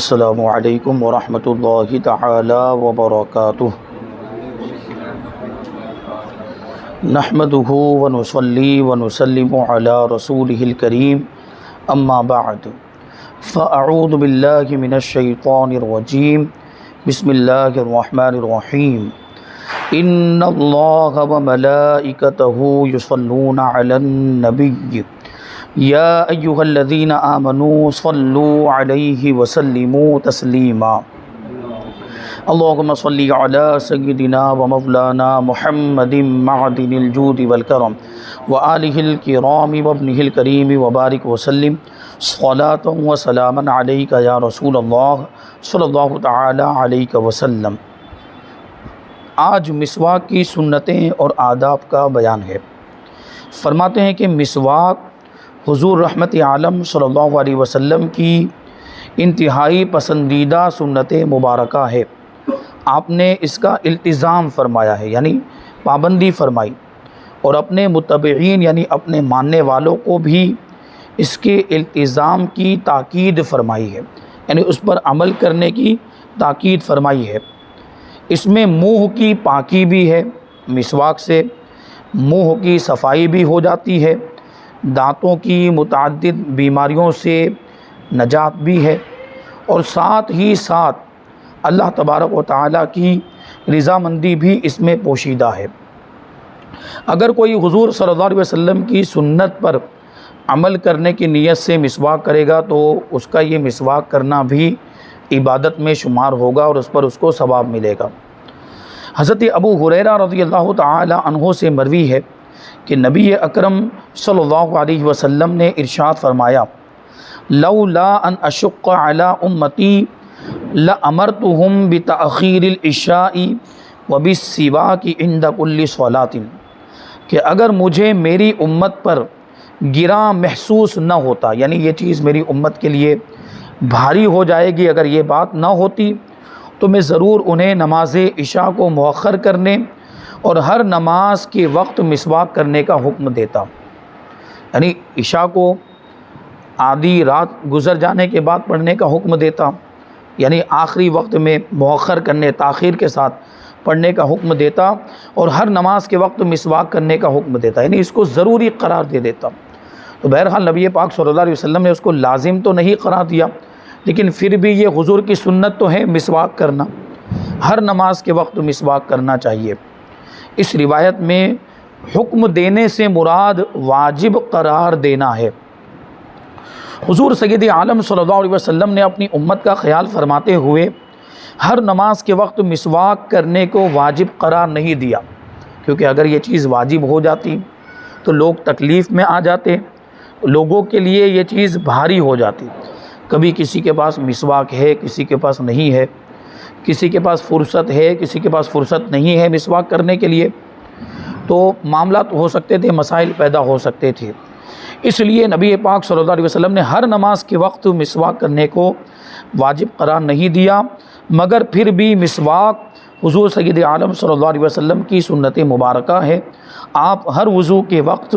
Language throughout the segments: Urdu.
السلام علیکم ورحمۃ اللہ تعالی وبرکاتہ۔ نحمدہ ونصلی ونسلم علی رسولہ الکریم، اما بعد فاعوذ باللہ من الشیطان الرجیم، بسم اللہ الرحمن الرحیم۔ ان اللہ وملائکتہ یصلون علی النبی یا ایہا الذین آمنوا صلوا علیہ وسلموا تسلیما۔ اللہم صلی علی سیدنا ومولانا محمد معدن الجود والکرم وآلہ الکرام وابنہ الکریم وبارک وسلم صلاۃ وسلاما علیک یا رسول اللہ صلی اللہ تعالی علیہ وسلم۔ آج مسواک کی سنتیں اور آداب کا بیان ہے۔ فرماتے ہیں کہ مسواک حضور رحمت عالم صلی اللہ علیہ وسلم کی انتہائی پسندیدہ سنت مبارکہ ہے۔ آپ نے اس کا التزام فرمایا ہے، یعنی پابندی فرمائی، اور اپنے متبعین یعنی اپنے ماننے والوں کو بھی اس کے التزام کی تاکید فرمائی ہے، یعنی اس پر عمل کرنے کی تاکید فرمائی ہے۔ اس میں منہ کی پاکی بھی ہے، مسواک سے منہ کی صفائی بھی ہو جاتی ہے، دانتوں کی متعدد بیماریوں سے نجات بھی ہے، اور ساتھ ہی ساتھ اللہ تبارک و تعالیٰ کی رضامندی بھی اس میں پوشیدہ ہے۔ اگر کوئی حضور صلی اللہ علیہ وسلم کی سنت پر عمل کرنے کی نیت سے مسواک کرے گا تو اس کا یہ مسواک کرنا بھی عبادت میں شمار ہوگا اور اس پر اس کو ثواب ملے گا۔ حضرت ابو ہریرہ رضی اللہ تعالی عنہ سے مروی ہے کہ نبی اکرم صلی اللہ علیہ وسلم نے ارشاد فرمایا، لولا ان اشق علی امتی لامرتہم بتاخیر العشاء وبالسواک عند کل صلاۃ، کہ اگر مجھے میری امت پر گراں محسوس نہ ہوتا، یعنی یہ چیز میری امت کے لیے بھاری ہو جائے گی، اگر یہ بات نہ ہوتی تو میں ضرور انہیں نماز عشاء کو مؤخر کرنے اور ہر نماز کے وقت مسواک کرنے کا حکم دیتا، یعنی عشاء کو آدھی رات گزر جانے کے بعد پڑھنے کا حکم دیتا، یعنی آخری وقت میں مؤخر کرنے، تاخیر کے ساتھ پڑھنے کا حکم دیتا، اور ہر نماز کے وقت مسواک کرنے کا حکم دیتا، یعنی اس کو ضروری قرار دے دیتا۔ تو بہرحال نبی پاک صلی اللہ علیہ وسلم نے اس کو لازم تو نہیں قرار دیا، لیکن پھر بھی یہ حضور کی سنت تو ہے مسواک کرنا، ہر نماز کے وقت مسواک کرنا چاہیے۔ اس روایت میں حکم دینے سے مراد واجب قرار دینا ہے۔ حضور سید عالم صلی اللہ علیہ وسلم نے اپنی امت کا خیال فرماتے ہوئے ہر نماز کے وقت مسواک کرنے کو واجب قرار نہیں دیا، کیونکہ اگر یہ چیز واجب ہو جاتی تو لوگ تکلیف میں آ جاتے، لوگوں کے لیے یہ چیز بھاری ہو جاتی۔ کبھی کسی کے پاس مسواک ہے، کسی کے پاس نہیں ہے، کسی کے پاس فرصت ہے، کسی کے پاس فرصت نہیں ہے مسواک کرنے کے لیے، تو معاملات ہو سکتے تھے، مسائل پیدا ہو سکتے تھے۔ اس لیے نبی پاک صلی اللہ علیہ وسلم نے ہر نماز کے وقت مسواک کرنے کو واجب قرار نہیں دیا، مگر پھر بھی مسواک حضور سید عالم صلی اللہ علیہ وسلم کی سنت مبارکہ ہے۔ آپ ہر وضو کے وقت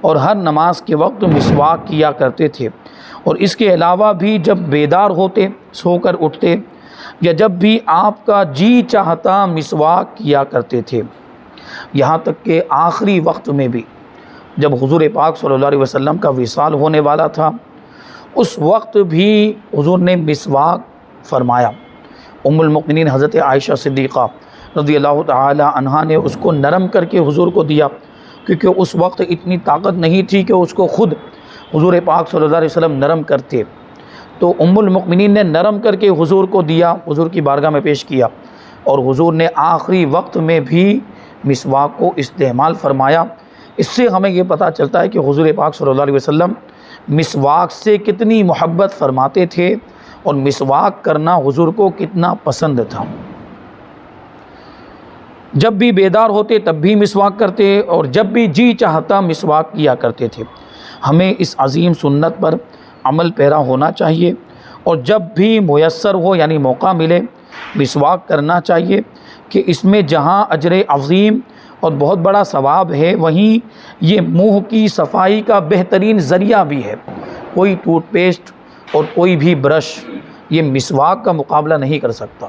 اور ہر نماز کے وقت مسواک کیا کرتے تھے، اور اس کے علاوہ بھی جب بیدار ہوتے، سو کر اٹھتے، یا جب بھی آپ کا جی چاہتا مسواک کیا کرتے تھے۔ یہاں تک کہ آخری وقت میں بھی جب حضور پاک صلی اللہ علیہ وسلم کا وصال ہونے والا تھا، اس وقت بھی حضور نے مسواک فرمایا۔ ام المؤمنین حضرت عائشہ صدیقہ رضی اللہ تعالی عنہا نے اس کو نرم کر کے حضور کو دیا، کیونکہ اس وقت اتنی طاقت نہیں تھی کہ اس کو خود حضور پاک صلی اللہ علیہ وسلم نرم کرتے، تو ام المؤمنین نے نرم کر کے حضور کو دیا، حضور کی بارگاہ میں پیش کیا، اور حضور نے آخری وقت میں بھی مسواک کو استعمال فرمایا۔ اس سے ہمیں یہ پتہ چلتا ہے کہ حضور پاک صلی اللہ علیہ وسلم مسواک سے کتنی محبت فرماتے تھے اور مسواک کرنا حضور کو کتنا پسند تھا۔ جب بھی بیدار ہوتے تب بھی مسواک کرتے، اور جب بھی جی چاہتا مسواک کیا کرتے تھے۔ ہمیں اس عظیم سنت پر عمل پیرا ہونا چاہیے، اور جب بھی میسر ہو یعنی موقع ملے مسواک کرنا چاہیے، کہ اس میں جہاں اجر عظیم اور بہت بڑا ثواب ہے، وہیں یہ منہ کی صفائی کا بہترین ذریعہ بھی ہے۔ کوئی ٹوتھ پیسٹ اور کوئی بھی برش یہ مسواک کا مقابلہ نہیں کر سکتا۔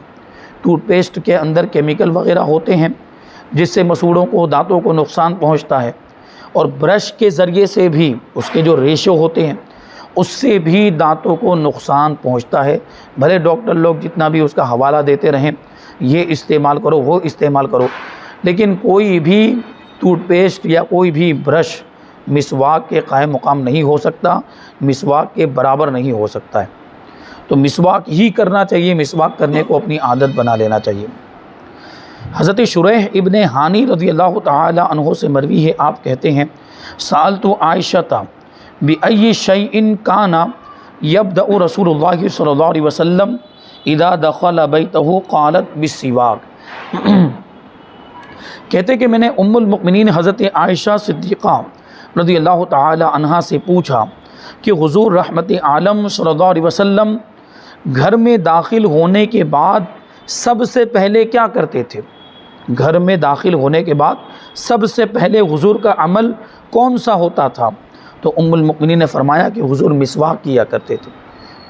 ٹوتھ پیسٹ کے اندر کیمیکل وغیرہ ہوتے ہیں جس سے مسوڑوں کو، دانتوں کو نقصان پہنچتا ہے، اور برش کے ذریعے سے بھی اس کے جو ریشو ہوتے ہیں اس سے بھی دانتوں کو نقصان پہنچتا ہے۔ بھلے ڈاکٹر لوگ جتنا بھی اس کا حوالہ دیتے رہیں، یہ استعمال کرو، وہ استعمال کرو، لیکن کوئی بھی ٹوتھ پیسٹ یا کوئی بھی برش مسواک کے قائم مقام نہیں ہو سکتا، مسواک کے برابر نہیں ہو سکتا ہے۔ تو مسواک ہی کرنا چاہیے، مسواک کرنے کو اپنی عادت بنا لینا چاہیے۔ حضرت شریح ابن حانی رضی اللہ تعالی عنہ سے مروی ہے، آپ کہتے ہیں سألت عائشہ بأي شيء كان يبدأ رسول اللہ صلی اللہ علیہ وسلم اذا دخل بیتہ قالت بالسواک۔ کہتے کہ میں نے ام المؤمنین حضرت عائشہ صدیقہ رضی اللہ تعالی عنہا سے پوچھا کہ حضور رحمت عالم صلی اللہ علیہ وسلم گھر میں داخل ہونے کے بعد سب سے پہلے کیا کرتے تھے؟ گھر میں داخل ہونے کے بعد سب سے پہلے حضور کا عمل کون سا ہوتا تھا؟ تو ام المؤمنین نے فرمایا کہ حضور مسواک کیا کرتے تھے۔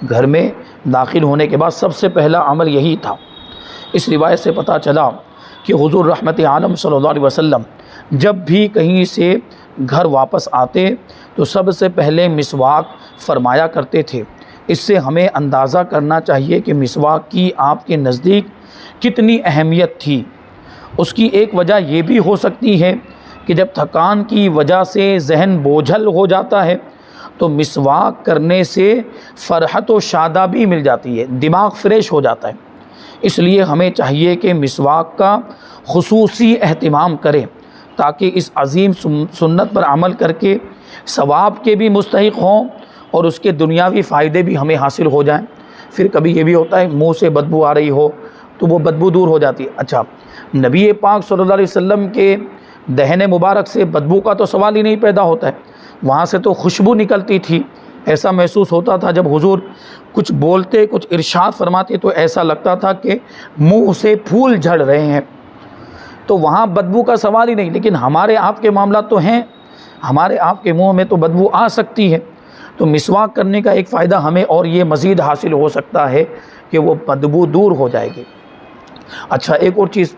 گھر میں داخل ہونے کے بعد سب سے پہلا عمل یہی تھا۔ اس روایت سے پتہ چلا کہ حضور رحمت عالم صلی اللہ علیہ وسلم جب بھی کہیں سے گھر واپس آتے تو سب سے پہلے مسواک فرمایا کرتے تھے۔ اس سے ہمیں اندازہ کرنا چاہیے کہ مسواک کی آپ کے نزدیک کتنی اہمیت تھی۔ اس کی ایک وجہ یہ بھی ہو سکتی ہے کہ جب تھکان کی وجہ سے ذہن بوجھل ہو جاتا ہے تو مسواک کرنے سے فرحت و شادابی مل جاتی ہے، دماغ فریش ہو جاتا ہے۔ اس لیے ہمیں چاہیے کہ مسواک کا خصوصی اہتمام کریں تاکہ اس عظیم سنت پر عمل کر کے ثواب کے بھی مستحق ہوں اور اس کے دنیاوی فائدے بھی ہمیں حاصل ہو جائیں۔ پھر کبھی یہ بھی ہوتا ہے منہ سے بدبو آ رہی ہو تو وہ بدبو دور ہو جاتی ہے۔ اچھا، نبی پاک صلی اللہ علیہ وسلم کے دہن مبارک سے بدبو کا تو سوال ہی نہیں پیدا ہوتا ہے، وہاں سے تو خوشبو نکلتی تھی۔ ایسا محسوس ہوتا تھا جب حضور کچھ بولتے، کچھ ارشاد فرماتے تو ایسا لگتا تھا کہ منہ سے پھول جھڑ رہے ہیں، تو وہاں بدبو کا سوال ہی نہیں۔ لیکن ہمارے آپ کے معاملات تو ہیں، ہمارے آپ کے منہ میں تو بدبو آ سکتی ہے، تو مسواک کرنے کا ایک فائدہ ہمیں اور یہ مزید حاصل ہو سکتا ہے کہ وہ بدبو دور ہو جائے گی۔ اچھا، ایک اور چیز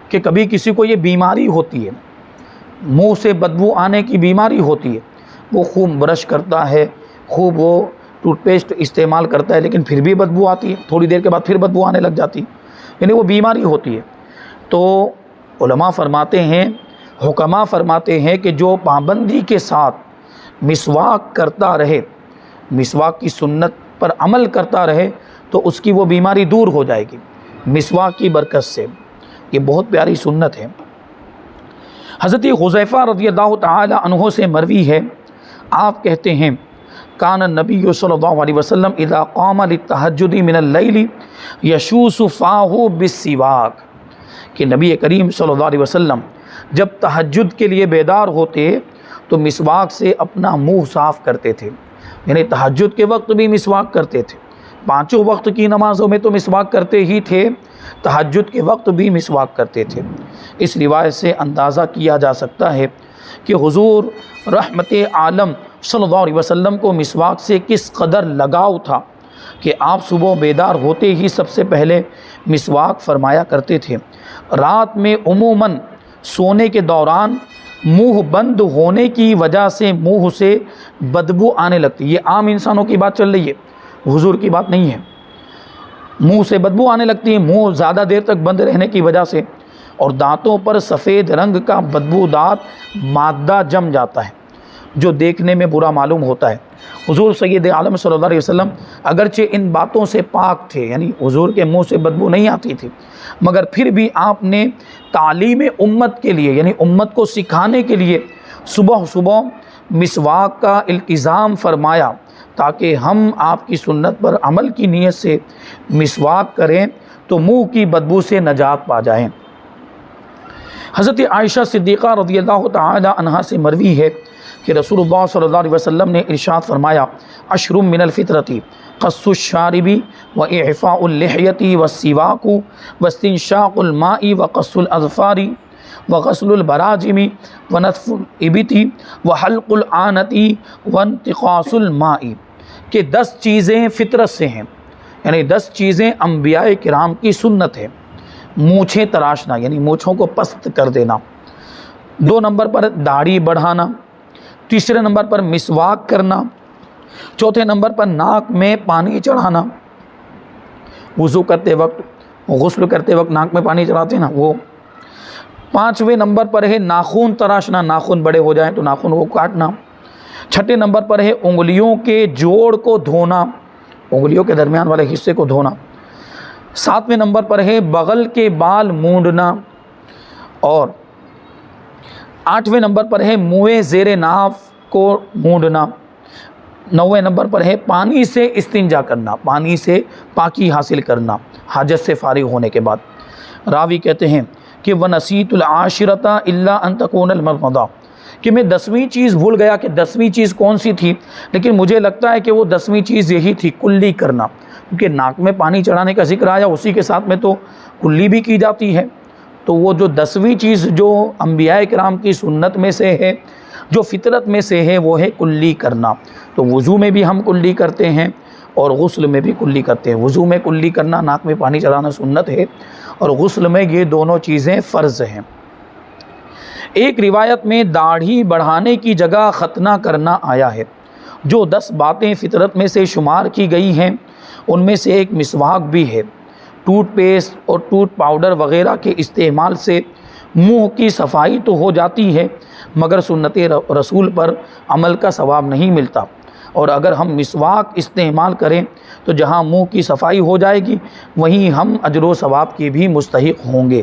کہ کبھی کسی کو یہ بیماری ہوتی ہے، منہ سے بدبو آنے کی بیماری ہوتی ہے، وہ خوب برش کرتا ہے، خوب وہ ٹوتھ پیسٹ استعمال کرتا ہے، لیکن پھر بھی بدبو آتی ہے، تھوڑی دیر کے بعد پھر بدبو آنے لگ جاتی ہے، یعنی وہ بیماری ہوتی ہے۔ تو علماء فرماتے ہیں، حکماء فرماتے ہیں کہ جو پابندی کے ساتھ مسواک کرتا رہے، مسواک کی سنت پر عمل کرتا رہے تو اس کی وہ بیماری دور ہو جائے گی مسواک کی برکت سے۔ یہ بہت پیاری سنت ہے۔ حضرت حذیفہ رضی اللہ تعالی عنہ سے مروی ہے، آپ کہتے ہیں کان النبی صلی اللہ علیہ وسلم اذا قام للتہجد من اللیل یشوس فاہ بالسواک، کہ نبی کریم صلی اللہ علیہ وسلم جب تہجد کے لیے بیدار ہوتے تو مسواک سے اپنا منہ صاف کرتے تھے، یعنی تہجد کے وقت بھی مسواک کرتے تھے، پانچوں وقت کی نمازوں میں تو مسواک کرتے ہی تھے، تہجد کے وقت بھی مسواک کرتے تھے۔ اس روایت سے اندازہ کیا جا سکتا ہے کہ حضور رحمت عالم صلی اللہ علیہ وسلم کو مسواک سے کس قدر لگاؤ تھا کہ آپ صبح بیدار ہوتے ہی سب سے پہلے مسواک فرمایا کرتے تھے۔ رات میں عموماً سونے کے دوران منہ بند ہونے کی وجہ سے منہ سے بدبو آنے لگتی، یہ عام انسانوں کی بات چل رہی ہے، حضور کی بات نہیں ہے۔ منہ سے بدبو آنے لگتی ہے منہ زیادہ دیر تک بند رہنے کی وجہ سے، اور دانتوں پر سفید رنگ کا بدبودار مادہ جم جاتا ہے جو دیکھنے میں برا معلوم ہوتا ہے۔ حضور سید عالم صلی اللہ علیہ وسلم اگرچہ ان باتوں سے پاک تھے، یعنی حضور کے منہ سے بدبو نہیں آتی تھی، مگر پھر بھی آپ نے تعلیم امت کے لیے، یعنی امت کو سکھانے کے لیے صبح صبح مسواک کا التزام فرمایا تاکہ ہم آپ کی سنت پر عمل کی نیت سے مسواک کریں تو منہ کی بدبو سے نجات پا جائیں۔ حضرت عائشہ صدیقہ رضی اللہ تعالی عنہا سے مروی ہے کہ رسول اللہ صلی اللہ علیہ وسلم نے ارشاد فرمایا، عشر من الفطرۃ قص الشارب واعفاء اللحیۃ والسواک واستنشاق الماء وقص الاظفار وغسل البراجم ونتف الابط وحلق العانۃ وانتقاص الماء، کہ 10 چیزیں فطرت سے ہیں، یعنی 10 چیزیں انبیاء کرام کی سنت ہے۔ مونچھیں تراشنا یعنی مونچھوں کو پست کر دینا، 2 نمبر پر داڑھی بڑھانا، تیسرے نمبر پر مسواک کرنا، چوتھے نمبر پر ناک میں پانی چڑھانا، وضو کرتے وقت، غسل کرتے وقت ناک میں پانی چڑھاتے ہیں نا وہ، 5ویں نمبر پر ہے ناخن تراشنا، ناخن بڑے ہو جائیں تو ناخن کو کاٹنا، 6 نمبر پر ہے انگلیوں کے جوڑ کو دھونا، انگلیوں کے درمیان والے حصے کو دھونا، 7ویں نمبر پر ہے بغل کے بال مونڈنا، اور 8ویں نمبر پر ہے منہ زیر ناف کو مونڈنا، 9ویں نمبر پر ہے پانی سے استنجا کرنا، پانی سے پاکی حاصل کرنا حاجت سے فارغ ہونے کے بعد۔ راوی کہتے ہیں کہ وَنَسِيتُ الْعَاشِرَةَ إِلَّا أَن تَكُونَ الْمَضْمَضَةُ، کہ میں 10ویں چیز بھول گیا کہ 10ویں چیز کون سی تھی، لیکن مجھے لگتا ہے کہ وہ 10ویں چیز یہی تھی، کلی کرنا، کیونکہ ناک میں پانی چڑھانے کا ذکر آیا، اسی کے ساتھ میں تو کلی بھی کی جاتی ہے۔ تو وہ جو 10ویں چیز جو انبیاء کرام کی سنت میں سے ہے، جو فطرت میں سے ہے، وہ ہے کلی کرنا۔ تو وضو میں بھی ہم کلی کرتے ہیں اور غسل میں بھی کلی کرتے ہیں۔ وضو میں کلی کرنا، ناک میں پانی چڑھانا سنت ہے، اور غسل میں یہ دونوں چیزیں فرض ہیں۔ ایک روایت میں داڑھی بڑھانے کی جگہ ختنہ کرنا آیا ہے۔ جو 10 باتیں فطرت میں سے شمار کی گئی ہیں ان میں سے ایک مسواک بھی ہے۔ ٹوتھ پیسٹ اور ٹوتھ پاؤڈر وغیرہ کے استعمال سے منہ کی صفائی تو ہو جاتی ہے، مگر سنت رسول پر عمل کا ثواب نہیں ملتا، اور اگر ہم مسواک استعمال کریں تو جہاں منہ کی صفائی ہو جائے گی وہیں ہم اجر و ثواب کے بھی مستحق ہوں گے۔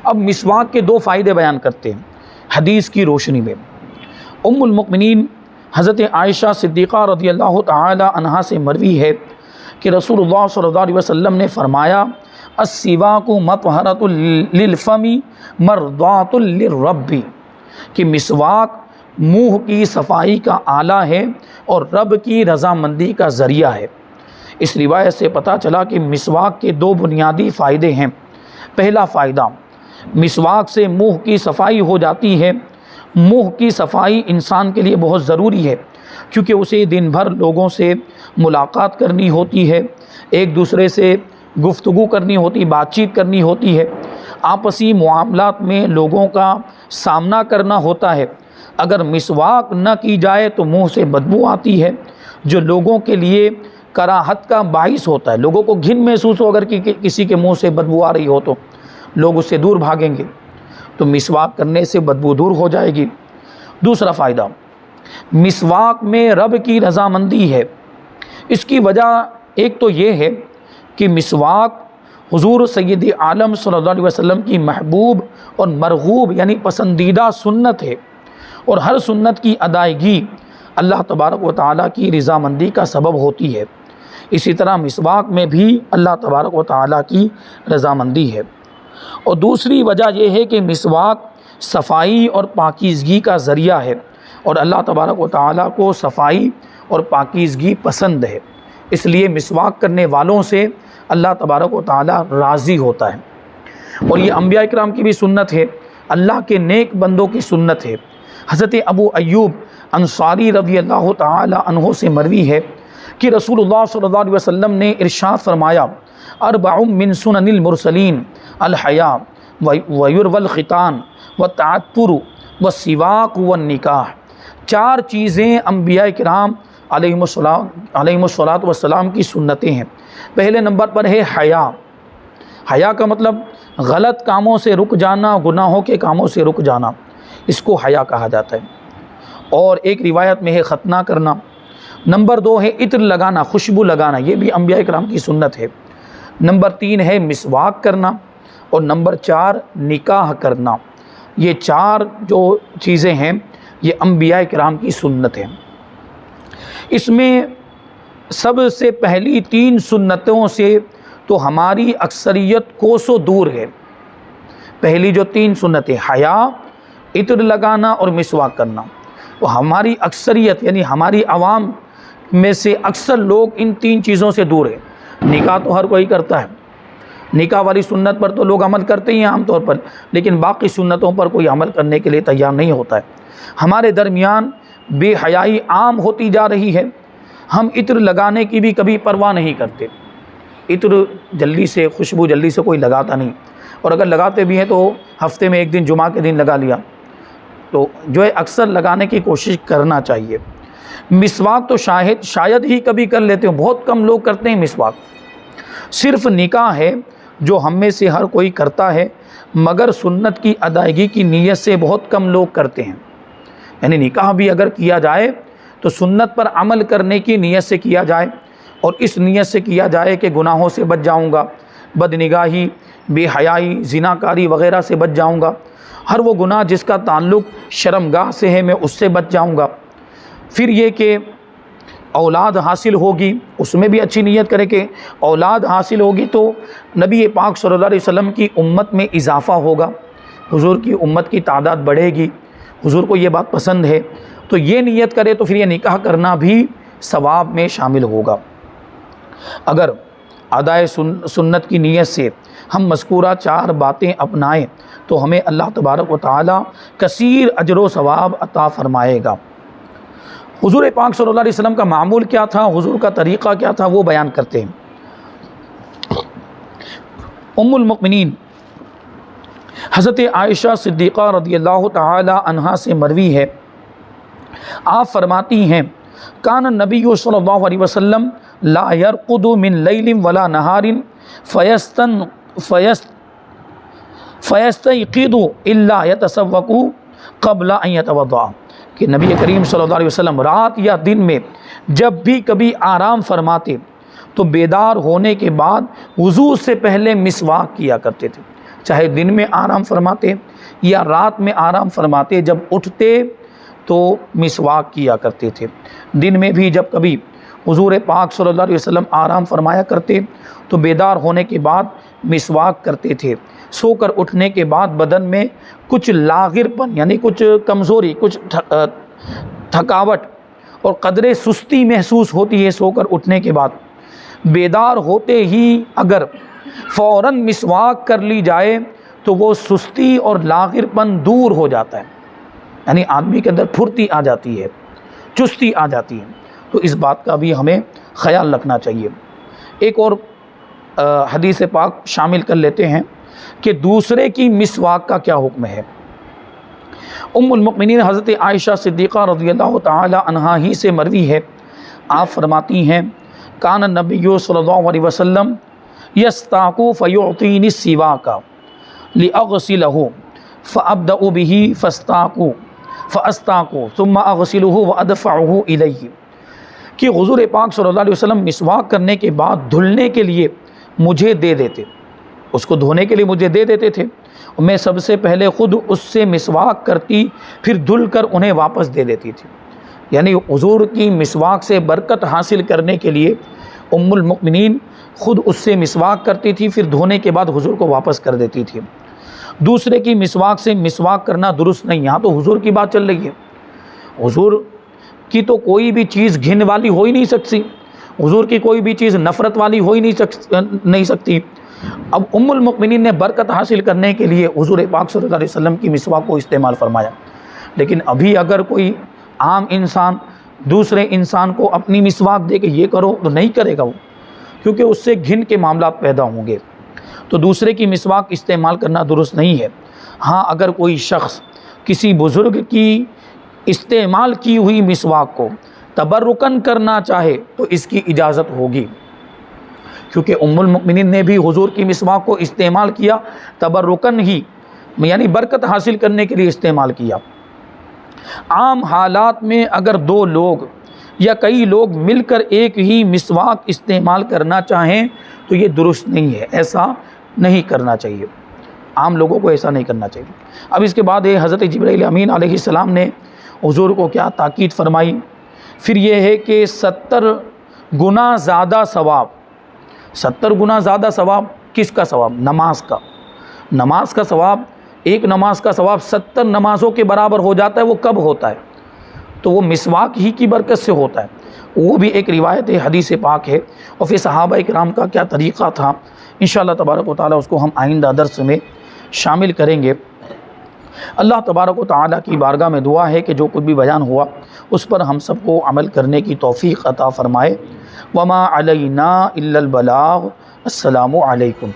اب مسواک کے 2 فائدے بیان کرتے ہیں حدیث کی روشنی میں۔ ام المؤمنین حضرت عائشہ صدیقہ رضی اللہ تعالی عنہا سے مروی ہے کہ رسول اللہ صلی اللہ علیہ وسلم نے فرمایا السواک مطہرۃ للفم مرضات للرب، کہ مسواک منہ کی صفائی کا آلہ ہے اور رب کی رضامندی کا ذریعہ ہے۔ اس روایت سے پتہ چلا کہ مسواک کے 2 بنیادی فائدے ہیں۔ پہلا فائدہ، مسواک سے منہ کی صفائی ہو جاتی ہے۔ منہ کی صفائی انسان کے لیے بہت ضروری ہے، کیونکہ اسے دن بھر لوگوں سے ملاقات کرنی ہوتی ہے، ایک دوسرے سے گفتگو کرنی ہوتی، بات چیت کرنی ہوتی ہے، آپسی معاملات میں لوگوں کا سامنا کرنا ہوتا ہے۔ اگر مسواک نہ کی جائے تو منہ سے بدبو آتی ہے، جو لوگوں کے لیے کراہت کا باعث ہوتا ہے۔ لوگوں کو گھن محسوس ہو اگر کسی کے منہ سے بدبو آ رہی ہو تو لوگ اس سے دور بھاگیں گے، تو مسواک کرنے سے بدبو دور ہو جائے گی۔ دوسرا فائدہ، مسواک میں رب کی رضامندی ہے۔ اس کی وجہ ایک تو یہ ہے کہ مسواک حضور سید عالم صلی اللہ علیہ وسلم کی محبوب اور مرغوب یعنی پسندیدہ سنت ہے، اور ہر سنت کی ادائیگی اللہ تبارک و تعالیٰ کی رضامندی کا سبب ہوتی ہے۔ اسی طرح مسواک میں بھی اللہ تبارک و تعالیٰ کی رضامندی ہے۔ اور دوسری وجہ یہ ہے کہ مسواک صفائی اور پاکیزگی کا ذریعہ ہے، اور اللہ تبارک و تعالیٰ کو صفائی اور پاکیزگی پسند ہے، اس لیے مسواک کرنے والوں سے اللہ تبارک و تعالیٰ راضی ہوتا ہے۔ اور یہ انبیاء کرام کی بھی سنت ہے، اللہ کے نیک بندوں کی سنت ہے۔ حضرت ابو ایوب انصاری رضی اللہ تعالی عنہ سے مروی ہے کہ رسول اللہ صلی اللہ علیہ وسلم نے ارشاد فرمایا اربع من سنن المرسلین الحیاء ویروی الختان والتعطر والسواک والنکاح، 4 چیزیں انبیاء کرام علیہم الصلاۃ والسلام کی سنتیں ہیں۔ پہلے نمبر پر ہے حیا۔ حیا کا مطلب غلط کاموں سے رک جانا، گناہوں کے کاموں سے رک جانا، اس کو حیا کہا جاتا ہے۔ اور ایک روایت میں ہے ختنہ کرنا۔ نمبر 2 ہے عطر لگانا، خوشبو لگانا، یہ بھی انبیاء کرام کی سنت ہے۔ نمبر 3 ہے مسواک کرنا، اور نمبر 4 نکاح کرنا۔ یہ 4 جو چیزیں ہیں یہ انبیاء کرام کی سنت ہیں۔ اس میں سب سے پہلی 3 سنتوں سے تو ہماری اکثریت کوسوں دور ہے۔ پہلی جو 3 سنتیں حیا، عطر لگانا اور مسواک کرنا، وہ ہماری اکثریت یعنی ہماری عوام میں سے اکثر لوگ ان 3 چیزوں سے دور ہیں۔ نکاح تو ہر کوئی کرتا ہے، نکاح والی سنت پر تو لوگ عمل کرتے ہی ہیں عام طور پر، لیکن باقی سنتوں پر کوئی عمل کرنے کے لیے تیار نہیں ہوتا ہے۔ ہمارے درمیان بے حیائی عام ہوتی جا رہی ہے، ہم عطر لگانے کی بھی کبھی پرواہ نہیں کرتے، عطر جلدی سے، خوشبو جلدی سے کوئی لگاتا نہیں، اور اگر لگاتے بھی ہیں تو ہفتے میں ایک دن جمعہ کے دن لگا لیا، تو جو ہے اکثر لگانے کی کوشش کرنا چاہیے۔ مسواک تو شاید ہی کبھی کر لیتے ہوں، بہت کم لوگ کرتے ہیں مسواک، صرف نکاح ہے جو ہم میں سے ہر کوئی کرتا ہے، مگر سنت کی ادائیگی کی نیت سے بہت کم لوگ کرتے ہیں۔ یعنی نکاح بھی اگر کیا جائے تو سنت پر عمل کرنے کی نیت سے کیا جائے، اور اس نیت سے کیا جائے کہ گناہوں سے بچ جاؤں گا، بد نگاہی، بے حیائی، زناکاری وغیرہ سے بچ جاؤں گا، ہر وہ گناہ جس کا تعلق شرمگاہ سے ہے میں اس سے بچ جاؤں گا۔ پھر یہ کہ اولاد حاصل ہوگی، اس میں بھی اچھی نیت کرے کہ اولاد حاصل ہوگی تو نبی پاک صلی اللہ علیہ وسلم کی امت میں اضافہ ہوگا، حضور کی امت کی تعداد بڑھے گی، حضور کو یہ بات پسند ہے، تو یہ نیت کرے تو پھر یہ نکاح کرنا بھی ثواب میں شامل ہوگا۔ اگر ادائے سنت کی نیت سے ہم مذکورہ 4 باتیں اپنائیں تو ہمیں اللہ تبارک و تعالی کثیر اجر و ثواب عطا فرمائے گا۔ حضور پاک صلی اللہ علیہ وسلم کا معمول کیا تھا، حضور کا طریقہ کیا تھا، وہ بیان کرتے ہیں۔ ام المؤمنین حضرت عائشہ صدیقہ رضی اللہ تعالی عنہا سے مروی ہے، آپ فرماتی ہیں کان النبی صلی اللہ علیہ وسلم لا يرقد من لیل ولا نہار فیستیقظ الا یتسوق قبل ان یتوضا، کہ نبی کریم صلی اللہ علیہ وسلم رات یا دن میں جب بھی کبھی آرام فرماتے تو بیدار ہونے کے بعد وضو سے پہلے مسواک کیا کرتے تھے، چاہے دن میں آرام فرماتے یا رات میں آرام فرماتے، جب اٹھتے تو مسواک کیا کرتے تھے۔ دن میں بھی جب کبھی حضور پاک صلی اللہ علیہ وسلم آرام فرمایا کرتے تو بیدار ہونے کے بعد مسواک کرتے تھے۔ سو کر اٹھنے کے بعد بدن میں کچھ لاغر پن یعنی کچھ کمزوری، کچھ تھکاوٹ اور قدرے سستی محسوس ہوتی ہے سو کر اٹھنے کے بعد، بیدار ہوتے ہی اگر فوراً مسواک کر لی جائے تو وہ سستی اور لاغر پن دور ہو جاتا ہے، یعنی آدمی کے اندر پھرتی آ جاتی ہے، چستی آ جاتی ہے، تو اس بات کا بھی ہمیں خیال رکھنا چاہیے۔ ایک اور حدیث پاک شامل کر لیتے ہیں کہ دوسرے کی مسواک کا کیا حکم ہے۔ ام المؤمنین حضرت عائشہ صدیقہ رضی اللہ تعالی عنہا ہی سے مروی ہے، آپ فرماتی ہیں کان النبی صلی اللہ علیہ وسلم یستاق فیعطینی السواک لاغسلہ فابدأ به فاستاق ثم اغسلہ وادفعہ الیہ، کہ حضور پاک صلی اللہ علیہ وسلم مسواک کرنے کے بعد دھلنے کے لیے مجھے دے دیتے، اس کو دھونے کے لیے مجھے دے دیتے تھے، میں سب سے پہلے خود اس سے مسواک کرتی، پھر دھل کر انہیں واپس دے دیتی تھی۔ یعنی حضور کی مسواک سے برکت حاصل کرنے کے لیے ام المؤمنین خود اس سے مسواک کرتی تھی، پھر دھونے کے بعد حضور کو واپس کر دیتی تھی۔ دوسرے کی مسواک سے مسواک کرنا درست نہیں، یہاں تو حضور کی بات چل رہی ہے، حضور کی تو کوئی بھی چیز گھن والی ہو ہی نہیں سکتی، حضور کی کوئی بھی چیز نفرت والی ہو ہی نہیں سکتی۔ اب ام المؤمنین نے برکت حاصل کرنے کے لیے حضور پاک صلی اللہ علیہ وسلم کی مسواک کو استعمال فرمایا، لیکن ابھی اگر کوئی عام انسان دوسرے انسان کو اپنی مسواک دے کہ یہ کرو تو نہیں کرے گا وہ، کیونکہ اس سے گھن کے معاملات پیدا ہوں گے، تو دوسرے کی مسواک استعمال کرنا درست نہیں ہے۔ ہاں اگر کوئی شخص کسی بزرگ کی استعمال کی ہوئی مسواک کو تبرکن کرنا چاہے تو اس کی اجازت ہوگی، کیونکہ ام المؤمنین نے بھی حضور کی مسواک کو استعمال کیا تبرکن ہی، یعنی برکت حاصل کرنے کے لیے استعمال کیا۔ عام حالات میں اگر 2 لوگ یا کئی لوگ مل کر ایک ہی مسواک استعمال کرنا چاہیں تو یہ درست نہیں ہے، ایسا نہیں کرنا چاہیے، عام لوگوں کو ایسا نہیں کرنا چاہیے۔ اب اس کے بعد حضرت جبرائیل امین علیہ السلام نے حضور کو کیا تاکید فرمائی، پھر یہ ہے کہ 70 گنا زیادہ ثواب، 70 گنا زیادہ ثواب کس کا ثواب؟ نماز کا ثواب، ایک نماز کا ثواب 70 نمازوں کے برابر ہو جاتا ہے۔ وہ کب ہوتا ہے؟ تو وہ مسواک ہی کی برکت سے ہوتا ہے۔ وہ بھی ایک روایت حدیث پاک ہے، اور پھر صحابہ کرام کا کیا طریقہ تھا، انشاءاللہ تبارک و تعالیٰ اس کو ہم آئندہ درس میں شامل کریں گے۔ اللہ تبارک و تعالیٰ کی بارگاہ میں دعا ہے کہ جو کچھ بھی بیان ہوا اس پر ہم سب کو عمل کرنے کی توفیق عطا فرمائے۔ وما علینا الا البلاغ۔ السلام علیکم۔